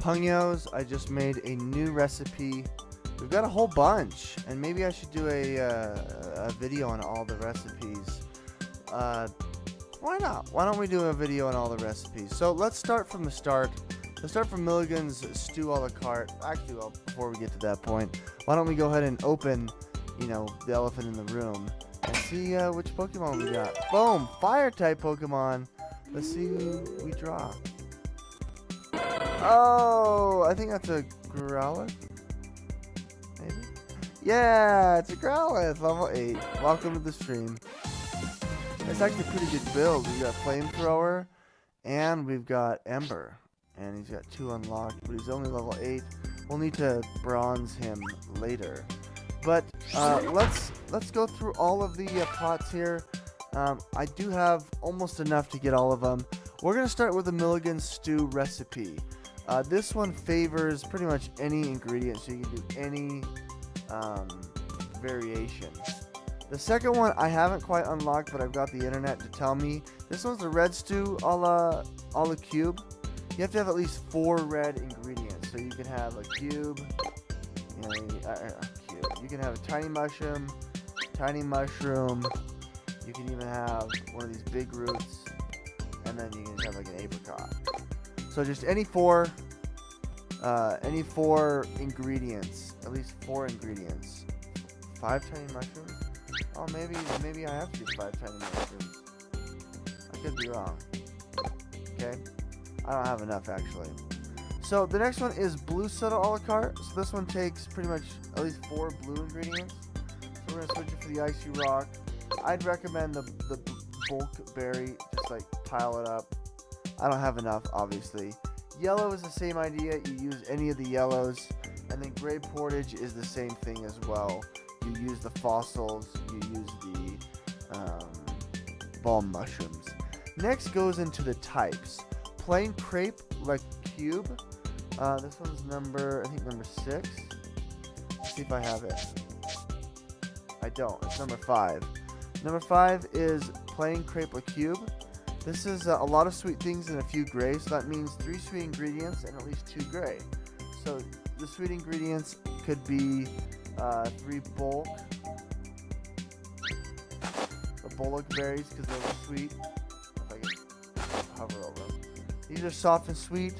Pungos, I just made a new recipe. We've got a whole bunch, and maybe I should do a video on all the recipes. Why not? Why don't we do a video on all the recipes? So let's start from the start. Let's start from Milligan's Stew a la carte. Actually, well, before we get to that point, why don't we go ahead and open, the elephant in the room and see which Pokemon we got. Boom! Fire-type Pokemon. Let's see who we draw. Oh, I think that's a Growlithe. Maybe? Yeah, it's a Growlithe, level 8. Welcome to the stream. It's actually a pretty good build. We've got Flamethrower, and we've got Ember. And he's got 2 unlocked, but he's only level 8. We'll need to bronze him later. But let's go through all of the pots here. I do have almost enough to get all of them. We're going to start with the Milligan Stew recipe. This one favors pretty much any ingredient, so you can do any variation. The second one I haven't quite unlocked, but I've got the internet to tell me. This one's a red stew a la cube. You have to have at least 4 red ingredients. So you can have a cube, you can have a tiny mushroom. You can even have one of these big roots, and then you can just have like an apricot. So just any 4 ingredients, at least 4 ingredients. 5 tiny mushrooms? Oh, maybe I have to do 5 tiny mushrooms. I could be wrong. Okay. I don't have enough, actually. So the next one is blue soda a la carte. So this one takes pretty much at least 4 blue ingredients. So we're going to switch it for the icy rock. I'd recommend the bulk berry. Just like pile it up. I don't have enough, obviously. Yellow is the same idea. You use any of the yellows. And then gray portage is the same thing as well. You use the fossils. You use the balm mushrooms. Next goes into the types. Plain crepe like cube. This one's number 6. Let's see if I have it. I don't. It's number 5. Number 5 is plain crepe like cube. This is a lot of sweet things and a few gray, so that means 3 sweet ingredients and at least 2 gray. So the sweet ingredients could be 3 bulk. The bullock berries, because those are sweet. If I can hover over them. These are soft and sweet,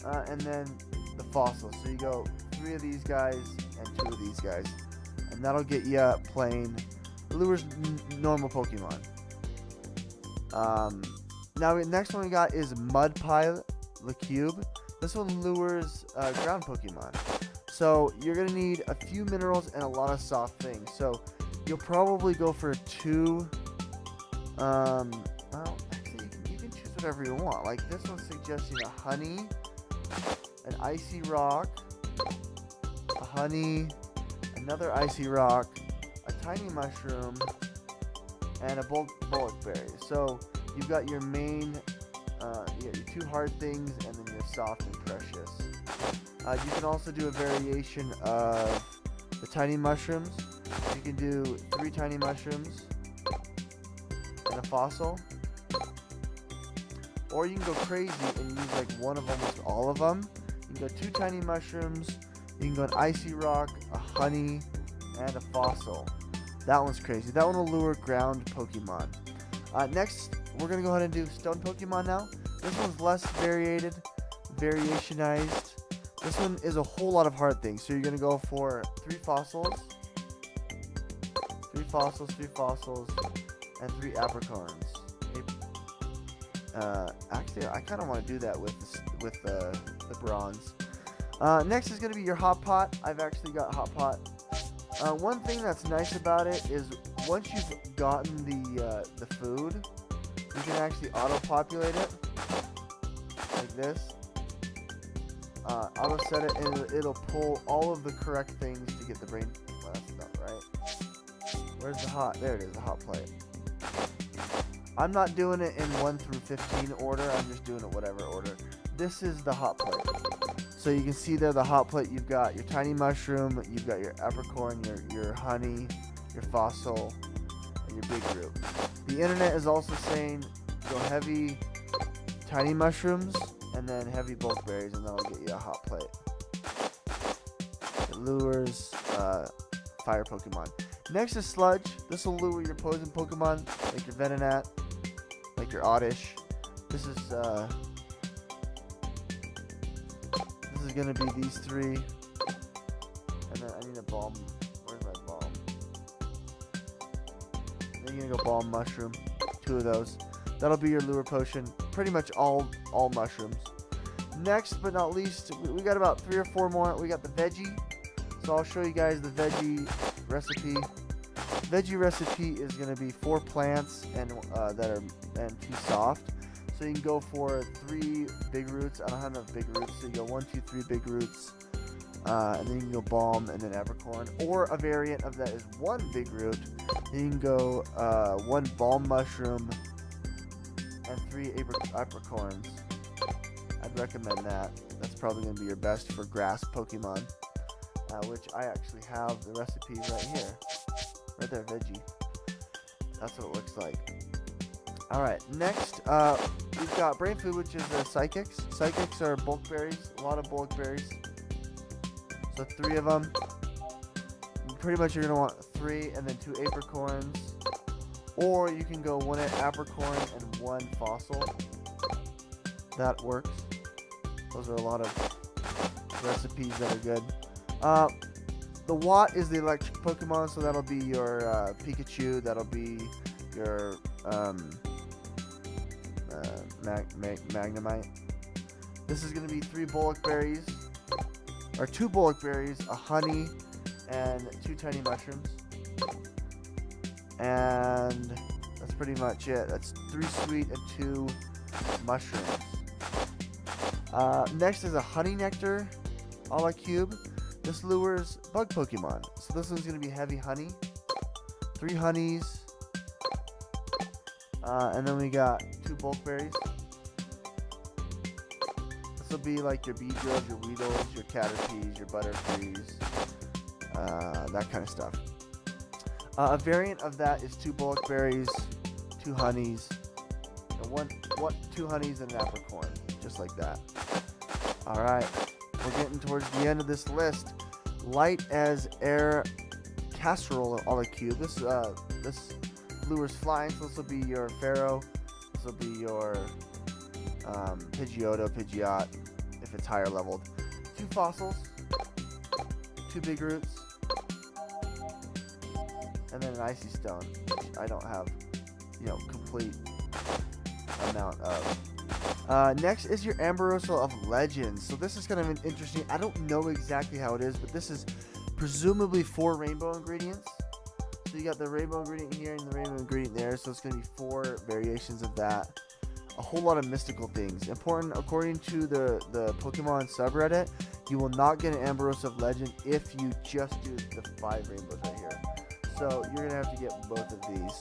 and then the fossils. So you go 3 of these guys and 2 of these guys, and that'll get you plain. It lures normal Pokemon. Now the next one we got is Mud Pile the Cube. This one lures ground Pokemon. So you're gonna need a few minerals and a lot of soft things. So you'll probably go for 2. Well, actually, you can choose whatever you want. Like this one suggests a honey, an icy rock, a honey, another icy rock, a tiny mushroom, and a bullock berry. So you've got your main, your 2 hard things, and then your soft and precious. You can also do a variation of the tiny mushrooms. You can do 3 tiny mushrooms and a fossil. Or you can go crazy and use like one of almost all of them. You can go 2 tiny mushrooms. You can go an icy rock, a honey, and a fossil. That one's crazy. That one will lure ground Pokemon. Next, we're going to go ahead and do stone Pokemon now. This one's less variationized. This one is a whole lot of hard things. So you're going to go for 3 fossils. 3 fossils, 3 fossils, and 3 apricorns. Actually, I kind of want to do that with the bronze. Next is going to be your hot pot. I've actually got hot pot. One thing that's nice about it is once you've gotten the food, you can actually auto-populate it like this. Auto set it, and it'll pull all of the correct things to get the brain. Well, that's not right. Where's the hot? There it is, the hot plate. I'm not doing it in 1 through 15 order. I'm just doing it whatever order. This is the hot plate. So you can see there the hot plate. You've got your tiny mushroom, you've got your apricorn, your honey, your fossil, and your big root. The internet is also saying go heavy tiny mushrooms and then heavy bulk berries, and that'll get you a hot plate. It lures fire Pokemon. Next is Sludge. This will lure your poison Pokemon, like your Venonat, like your Oddish. This is gonna be these three, and then I need a Balm. Where's my Balm? Then you're gonna go Balm Mushroom. 2 of those. That'll be your lure potion. Pretty much all mushrooms. Next but not least, we got about 3 or 4 more. We got the veggie. So I'll show you guys the veggie recipe. Veggie recipe is going to be 4 plants and 2 soft. So you can go for 3 big roots. I don't have enough big roots, so you go 1, 2, 3 big roots, and then you can go Balm and then Apricorn. Or a variant of that is 1 big root. Then you can go 1 Balm mushroom and 3 Apricorns. I'd recommend that. That's probably going to be your best for grass Pokemon, which I actually have the recipe right here. Right there, veggie. That's what it looks like. Alright, next, we've got Brain Food, which is Psychics. Psychics are bulk berries, a lot of bulk berries. So 3 of them. Pretty much you're going to want 3 and then 2 Apricorns. Or you can go 1 Apricorn and 1 Fossil. That works. Those are a lot of recipes that are good. The Watt is the electric Pokemon, so that'll be your Pikachu. That'll be your Magnemite. This is going to be 3 Bullock Berries, or 2 Bullock Berries, a honey, and 2 tiny mushrooms. And that's pretty much it. That's 3 sweet and 2 mushrooms. Next is a honey nectar a la cube. This lures bug Pokemon. So this one's going to be heavy honey. 3 honeys. And then we got 2 bulk berries. This will be like your Beedrills, your Weedles, your Caterpies, your Butterfrees, that kind of stuff. A variant of that is 2 bulk berries, 2 honeys, and 2 honeys and an Apricorn, just like that. Alright, we're getting towards the end of this list. Light as Air Casserole a la cube. This lures flying, so this will be your Pharaoh. This will be your Pidgeotto, Pidgeot, if it's higher leveled. 2 fossils, 2 big roots, and then an Icy Stone, which I don't have, complete amount of. Next is your Ambrosial of Legends. So this is kind of interesting. I don't know exactly how it is, but this is presumably 4 rainbow ingredients. So you got the rainbow ingredient here and the rainbow ingredient there. So it's going to be 4 variations of that. A whole lot of mystical things. Important, according to the Pokemon subreddit, you will not get an Ambrosial of Legend if you just do the 5 rainbows right here. So you're going to have to get both of these.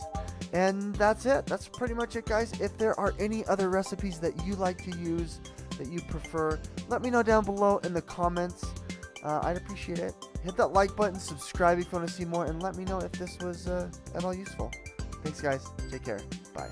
And that's it. That's pretty much it, guys. If there are any other recipes that you like to use, that you prefer, let me know down below in the comments. I'd appreciate it. Hit that like button, subscribe if you want to see more, and let me know if this was at all useful. Thanks, guys. Take care. Bye.